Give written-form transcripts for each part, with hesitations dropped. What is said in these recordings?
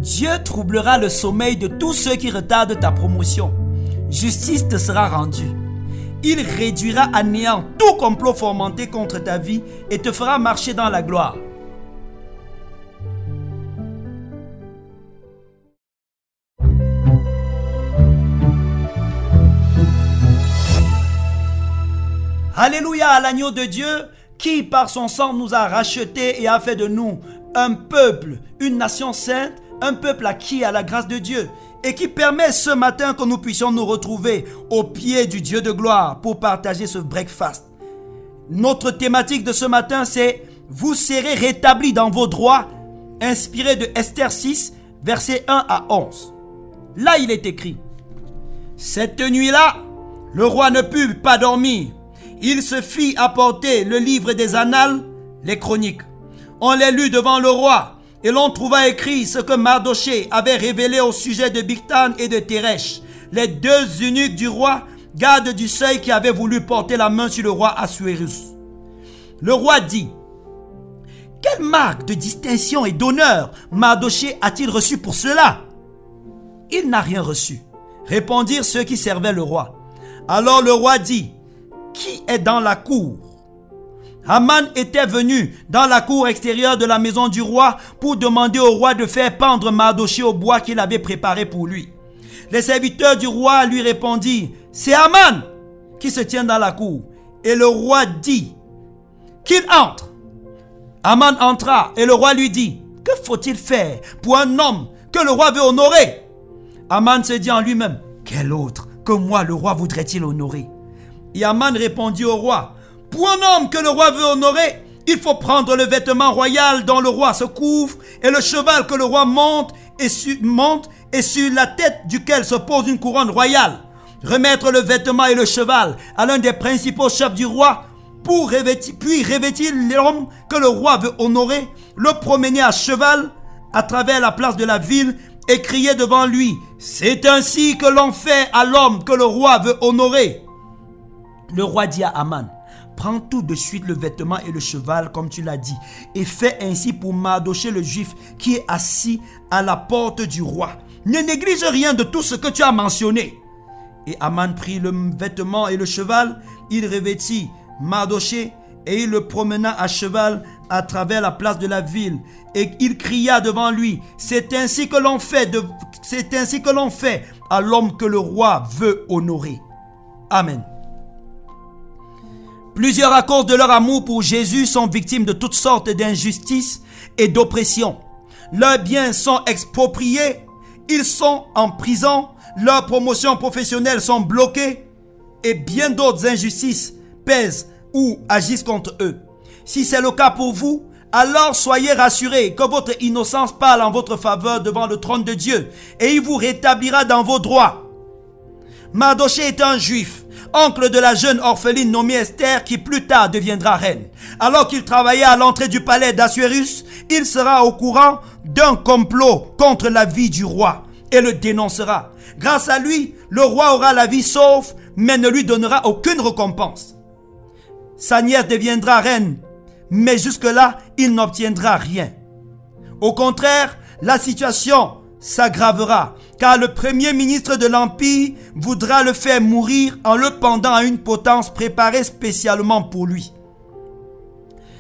Dieu troublera le sommeil de tous ceux qui retardent ta promotion. Justice te sera rendue. Il réduira à néant tout complot fomenté contre ta vie et te fera marcher dans la gloire. Alléluia à l'agneau de Dieu qui par son sang nous a rachetés et a fait de nous un peuple, une nation sainte, un peuple acquis à la grâce de Dieu et qui permet ce matin que nous puissions nous retrouver au pied du Dieu de gloire pour partager ce breakfast. Notre thématique de ce matin c'est « Vous serez rétablis dans vos droits » inspiré de Esther 6, versets 1 à 11. Là il est écrit « Cette nuit-là, le roi ne put pas dormir. Il se fit apporter le livre des annales, les chroniques. On les lut devant le roi et l'on trouva écrit ce que Mardoché avait révélé au sujet de Bigtan et de Téresh, les deux eunuques du roi, gardes du seuil qui avaient voulu porter la main sur le roi Assuérus. Le roi dit « Quelle marque de distinction et d'honneur Mardoché a-t-il reçu pour cela ?» « Il n'a rien reçu, répondirent ceux qui servaient le roi. Alors le roi dit « Qui est dans la cour ?» Haman était venu dans la cour extérieure de la maison du roi pour demander au roi de faire pendre Mardoché au bois qu'il avait préparé pour lui. Les serviteurs du roi lui répondirent « C'est Haman qui se tient dans la cour. » Et le roi dit qu'il entre. Haman entra et le roi lui dit « Que faut-il faire pour un homme que le roi veut honorer ?» Haman se dit en lui-même « Quel autre que moi le roi voudrait-il honorer ?» Et Haman répondit au roi « Pour un homme que le roi veut honorer, il faut prendre le vêtement royal dont le roi se couvre et le cheval que le roi monte et sur la tête duquel se pose une couronne royale. Remettre le vêtement et le cheval à l'un des principaux chefs du roi, puis revêtir l'homme que le roi veut honorer, le promener à cheval à travers la place de la ville et crier devant lui « C'est ainsi que l'on fait à l'homme que le roi veut honorer. » Le roi dit à Haman « Prends tout de suite le vêtement et le cheval comme tu l'as dit et fais ainsi pour Mardoché le juif qui est assis à la porte du roi. Ne néglige rien de tout ce que tu as mentionné. » Et Haman prit le vêtement et le cheval, il revêtit Mardoché et il le promena à cheval à travers la place de la ville. Et il cria devant lui « C'est ainsi que l'on fait à l'homme que le roi veut honorer. » Amen. Plusieurs à cause de leur amour pour Jésus sont victimes de toutes sortes d'injustices et d'oppressions. Leurs biens sont expropriés, ils sont en prison, leurs promotions professionnelles sont bloquées et bien d'autres injustices pèsent ou agissent contre eux. Si c'est le cas pour vous, alors soyez rassurés que votre innocence parle en votre faveur devant le trône de Dieu et il vous rétablira dans vos droits. Mardoché est un juif, oncle de la jeune orpheline nommée Esther qui plus tard deviendra reine. Alors qu'il travaillait à l'entrée du palais d'Assuérus, il sera au courant d'un complot contre la vie du roi et le dénoncera. Grâce à lui, le roi aura la vie sauve mais ne lui donnera aucune récompense. Sa nièce deviendra reine, mais jusque-là, il n'obtiendra rien. Au contraire, la situation s'aggravera, car le premier ministre de l'Empire voudra le faire mourir en le pendant à une potence préparée spécialement pour lui.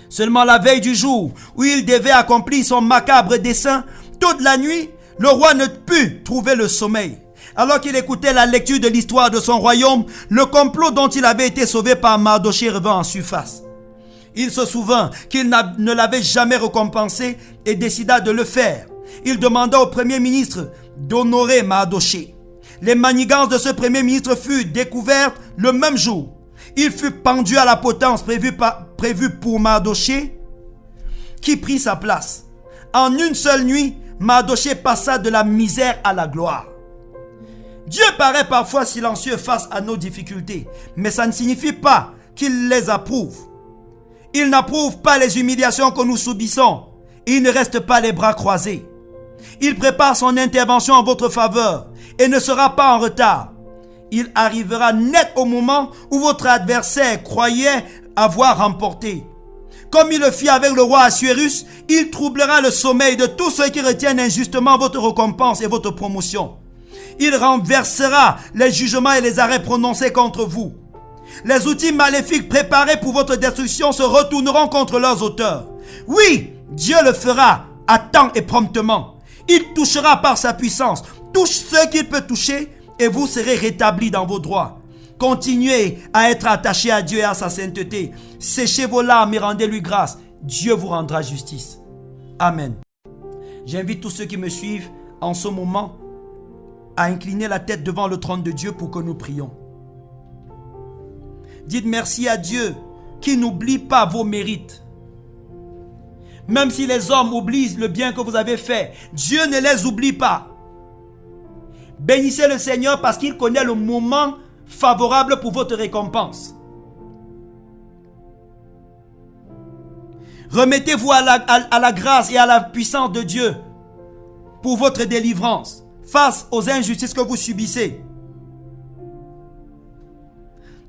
Seulement la veille du jour où il devait accomplir son macabre dessein, toute la nuit, le roi ne put trouver le sommeil. Alors qu'il écoutait la lecture de l'histoire de son royaume, le complot dont il avait été sauvé par Mardoché revint en surface. Il se souvint qu'il ne l'avait jamais récompensé et décida de le faire. Il demanda au premier ministre d'honorer Mardoché. Les manigances de ce premier ministre furent découvertes le même jour. Il fut pendu à la potence prévue pour Mardoché, qui prit sa place. En une seule nuit, Mardoché passa de la misère à la gloire. Dieu paraît parfois silencieux face à nos difficultés, mais ça ne signifie pas qu'il les approuve. Il n'approuve pas les humiliations que nous subissons. Il ne reste pas les bras croisés. Il prépare son intervention en votre faveur et ne sera pas en retard. Il arrivera net au moment où votre adversaire croyait avoir remporté. Comme il le fit avec le roi Assuérus, il troublera le sommeil de tous ceux qui retiennent injustement votre récompense et votre promotion. Il renversera les jugements et les arrêts prononcés contre vous. Les outils maléfiques préparés pour votre destruction se retourneront contre leurs auteurs. Oui, Dieu le fera à temps et promptement. Il touchera par sa puissance tous ceux qu'il peut toucher et vous serez rétablis dans vos droits. Continuez à être attachés à Dieu et à sa sainteté. Séchez vos larmes et rendez-lui grâce. Dieu vous rendra justice. Amen. J'invite tous ceux qui me suivent en ce moment à incliner la tête devant le trône de Dieu pour que nous prions. Dites merci à Dieu qui n'oublie pas vos mérites. Même si les hommes oublient le bien que vous avez fait, Dieu ne les oublie pas. Bénissez le Seigneur parce qu'il connaît le moment favorable pour votre récompense. Remettez-vous à la grâce et à la puissance de Dieu pour votre délivrance face aux injustices que vous subissez.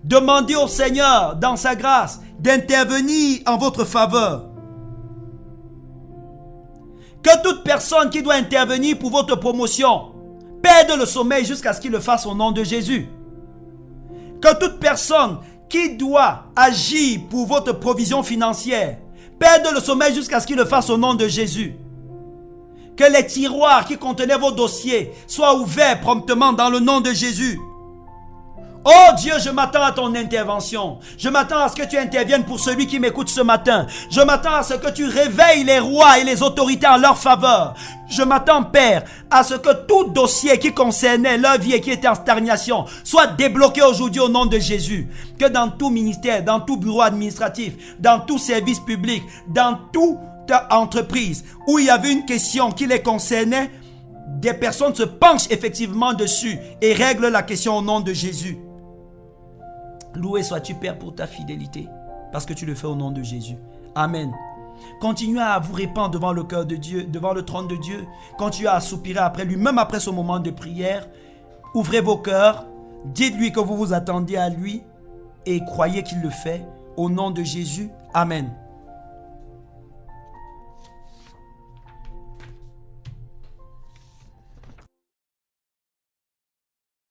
Demandez au Seigneur dans sa grâce d'intervenir en votre faveur. Que toute personne qui doit intervenir pour votre promotion perde le sommeil jusqu'à ce qu'il le fasse au nom de Jésus. Que toute personne qui doit agir pour votre provision financière perde le sommeil jusqu'à ce qu'il le fasse au nom de Jésus. Que les tiroirs qui contenaient vos dossiers soient ouverts promptement dans le nom de Jésus. Oh Dieu, je m'attends à ton intervention. Je m'attends à ce que tu interviennes pour celui qui m'écoute ce matin. Je m'attends à ce que tu réveilles les rois et les autorités en leur faveur. Je m'attends, Père, à ce que tout dossier qui concernait leur vie et qui était en stagnation soit débloqué aujourd'hui au nom de Jésus. Que dans tout ministère, dans tout bureau administratif, dans tout service public, dans toute entreprise où il y avait une question qui les concernait, des personnes se penchent effectivement dessus et règlent la question au nom de Jésus. Loué sois-tu, Père, pour ta fidélité, parce que tu le fais au nom de Jésus. Amen. Continuez à vous répandre devant le cœur de Dieu, devant le trône de Dieu. Continuez à soupirer après lui, même après ce moment de prière. Ouvrez vos cœurs, dites-lui que vous vous attendez à lui et croyez qu'il le fait. Au nom de Jésus, Amen.